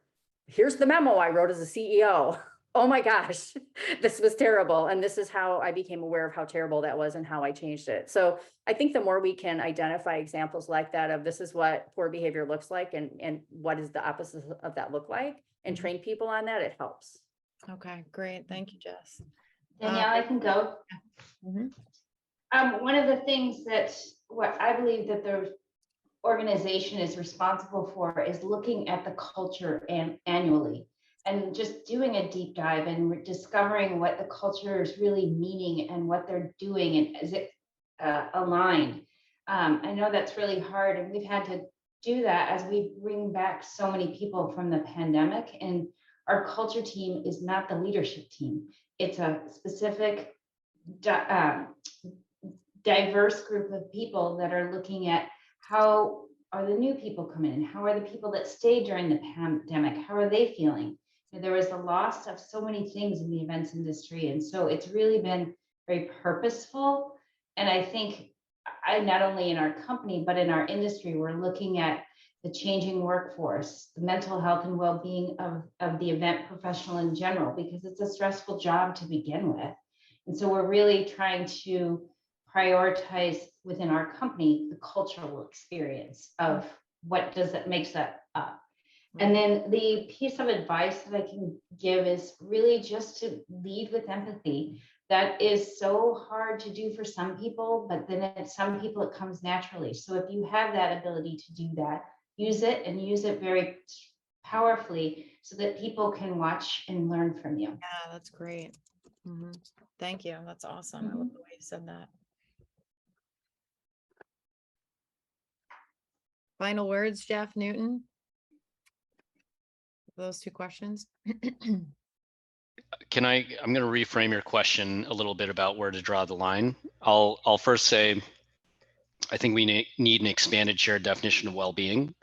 Here's the memo I wrote as a CEO. Oh my gosh, this was terrible. And this is how I became aware of how terrible that was and how I changed it. So I think the more we can identify examples like that of, this is what poor behavior looks like, and what is the opposite of that look like, and train people on that, it helps. Okay, great. Thank you, Jess. Danielle, I can go. One of the things that what I believe that the organization is responsible for is looking at the culture annually, and just doing a deep dive and discovering what the culture is really meaning and what they're doing, and is it aligned. I know that's really hard, and we've had to do that as we bring back so many people from the pandemic, and our culture team is not the leadership team. It's a specific diverse group of people that are looking at how are the new people coming in, how are the people that stayed during the pandemic, how are they feeling? There was a loss of so many things in the events industry, and so it's really been very purposeful. And I think not only in our company, but in our industry, we're looking at the changing workforce, the mental health and well-being of the event professional in general, because it's a stressful job to begin with. And so we're really trying to prioritize within our company the cultural experience of what does it makes that up. And then the piece of advice that I can give is really just to lead with empathy. That is so hard to do for some people, but then some people it comes naturally. So if you have that ability to do that, use it, and use it very powerfully so that people can watch and learn from you. Yeah, that's great. Thank you. That's awesome. I love the way you said that. Final words, Jeff Newton? Those two questions. I'm going to reframe your question a little bit about where to draw the line. I'll first say, I think we need an expanded shared definition of well-being,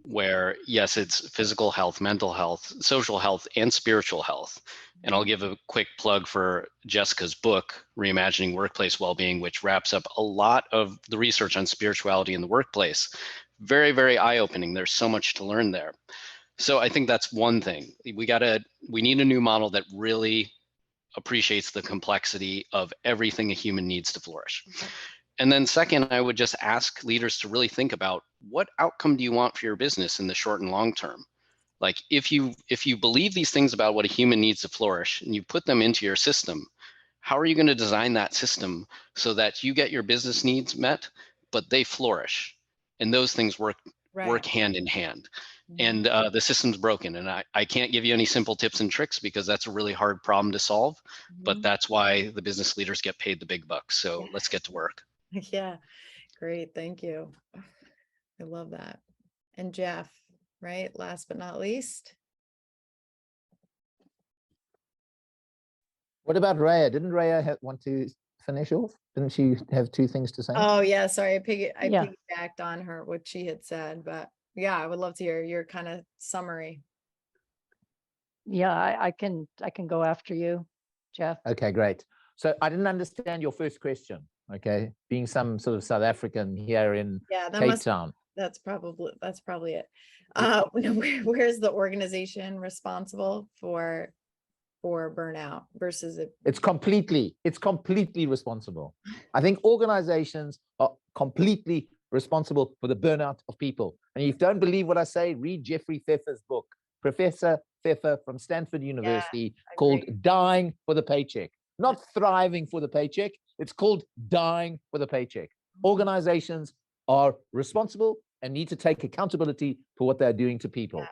where yes, it's physical health, mental health, social health, and spiritual health. And I'll give a quick plug for Jessica's book, Reimagining Workplace Wellbeing, which wraps up a lot of the research on spirituality in the workplace. Very, very eye-opening. There's so much to learn there. So I think that's one thing. We need a new model that really appreciates the complexity of everything a human needs to flourish. And then second, I would just ask leaders to really think about, what outcome do you want for your business in the short and long term? Like if you believe these things about what a human needs to flourish and you put them into your system, how are you going to design that system so that you get your business needs met, but they flourish? And those things work hand in hand. And the system's broken. And I can't give you any simple tips and tricks because that's a really hard problem to solve, but that's why the business leaders get paid the big bucks. So let's get to work. Yeah, great. Thank you. I love that. And Jeff, right? Last but not least. What about Raya? Didn't Raya want to finish off? Didn't she have two things to say? Oh yeah, sorry. I piggybacked on her, what she had said, but yeah, I would love to hear your kind of summary. Yeah, I can go after you, Jeff. Okay, great. So I didn't understand your first question. Okay, being some sort of South African here in Cape Town. That's probably it. Where's the organization responsible for burnout versus it? It's completely responsible. I think organizations are completely responsible for the burnout of people. And if you don't believe what I say, read Jeffrey Pfeffer's book, Professor Pfeffer from Stanford University, called Dying for the Paycheck. not thriving for the paycheck. It's called dying for the paycheck. Organizations are responsible and need to take accountability for what they're doing to people. Yeah.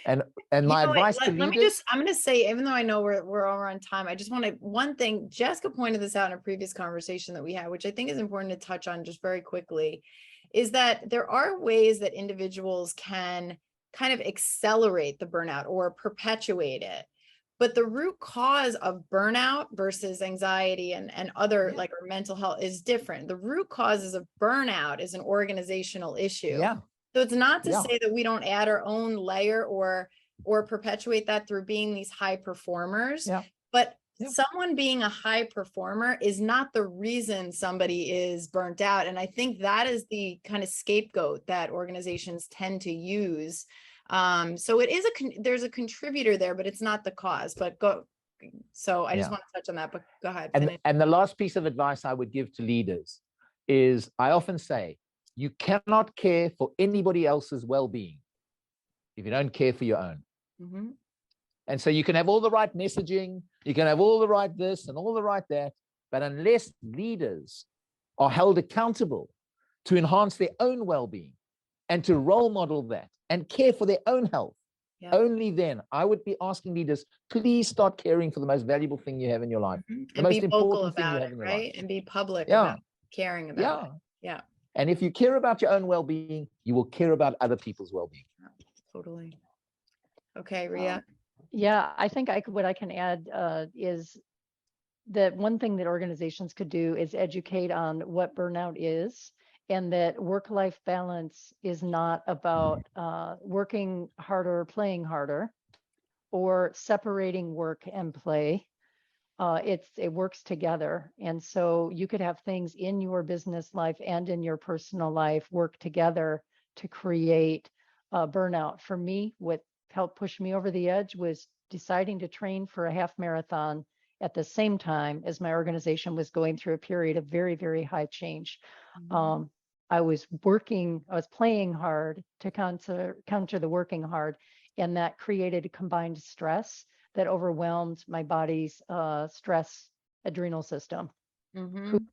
And my You know what, advice to let me leaders, just, I'm going to say, even though I know we're over on time, I just want to, one thing, Jessica pointed this out in a previous conversation that we had, which I think is important to touch on just very quickly, is that there are ways that individuals can kind of accelerate the burnout or perpetuate it. But the root cause of burnout versus anxiety and other like or mental health is different. The root causes of burnout is an organizational issue. yeah, So it's not to Yeah. say that we don't add our own layer or perpetuate that through being these high performers. Yeah. But Yeah. someone being a high performer is not the reason somebody is burnt out. And I think that is the kind of scapegoat that organizations tend to use. So it is there's a contributor there, but it's not the cause. But go. So I just Yeah. want to touch on that. But go ahead. and the last piece of advice I would give to leaders is I often say, you cannot care for anybody else's well-being if you don't care for your own. Mhm. And so you can have all the right messaging, you can have all the right this and all the right that, but unless leaders are held accountable to enhance their own well-being and to role model that and care for their own health, Yeah. only then I would be asking leaders, please start caring for the most valuable thing you have in your life, Mhm. the And most be vocal important thing you about have it, in your right? life. And be public Yeah. about caring about it. Yeah. And if you care about your own well-being, you will care about other people's well-being. Totally. Okay, Ria. Yeah, I think what I can add is that one thing that organizations could do is educate on what burnout is, and that work-life balance is not about working harder, playing harder, or separating work and play. It works together. And so you could have things in your business life and in your personal life work together to create burnout. For me, what helped push me over the edge was deciding to train for a half marathon at the same time as my organization was going through a period of very, very high change. I was playing hard to counter the working hard, and that created a combined stress that overwhelmed my body's stress adrenal system. Mhm.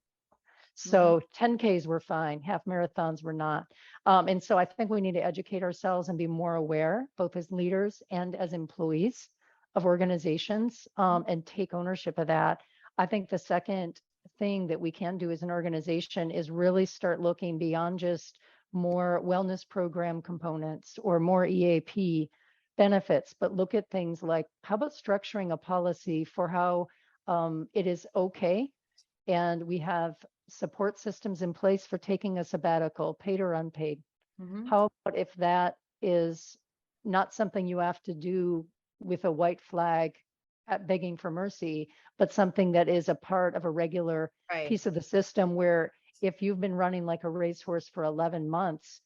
So 10Ks were fine, half marathons were not. And so I think we need to educate ourselves and be more aware, both as leaders and as employees of organizations, and take ownership of that. I think the second thing that we can do as an organization is really start looking beyond just more wellness program components or more EAP benefits, but look at things like, how about structuring a policy for how it is okay, and we have support systems in place for taking a sabbatical, paid or unpaid. Mhm. How about if that is not something you have to do with a white flag at begging for mercy, but something that is a part of a regular Right. piece of the system, where if you've been running like a racehorse for 11 months,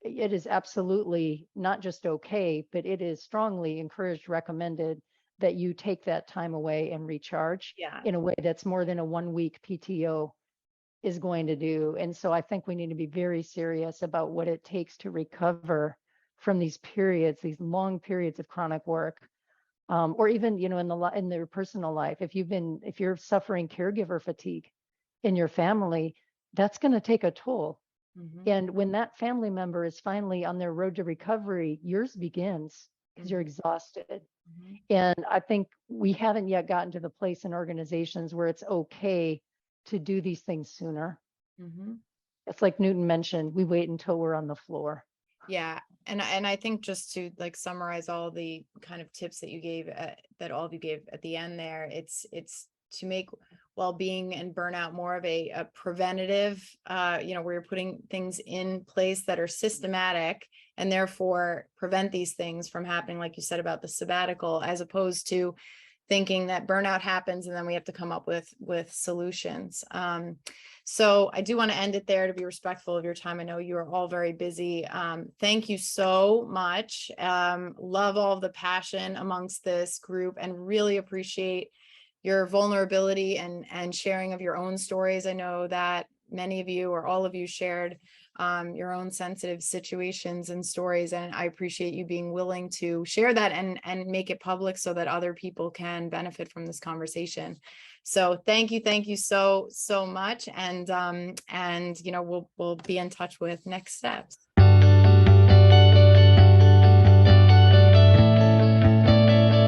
it is absolutely not just okay, but it is strongly encouraged, recommended that you take that time away and recharge Yeah. in a way that's more than a 1 week PTO is going to do. And so I think we need to be very serious about what it takes to recover from these periods, these long periods of chronic work, or even, in their personal life. If you're suffering caregiver fatigue in your family, that's going to take a toll. Mhm. And when that family member is finally on their road to recovery, yours begins because you're Mhm. exhausted. Mhm. And I think we haven't yet gotten to the place in organizations where it's okay to do these things sooner. Mhm. It's like Newton mentioned, we wait until we're on the floor. Yeah. And I think just to like summarize all the kind of tips that you gave, that all of you gave at the end there, it's to make well-being and burnout more of a preventative, where you're putting things in place that are systematic and therefore prevent these things from happening, like you said about the sabbatical, as opposed to thinking that burnout happens and then we have to come up with solutions. So I do want to end it there to be respectful of your time. I know you are all very busy. Thank you so much. Love all of the passion amongst this group and really appreciate your vulnerability and sharing of your own stories. I know that many of you or all of you shared your own sensitive situations and stories. And I appreciate you being willing to share that and make it public so that other people can benefit from this conversation. So thank you so much. And we'll be in touch with next steps.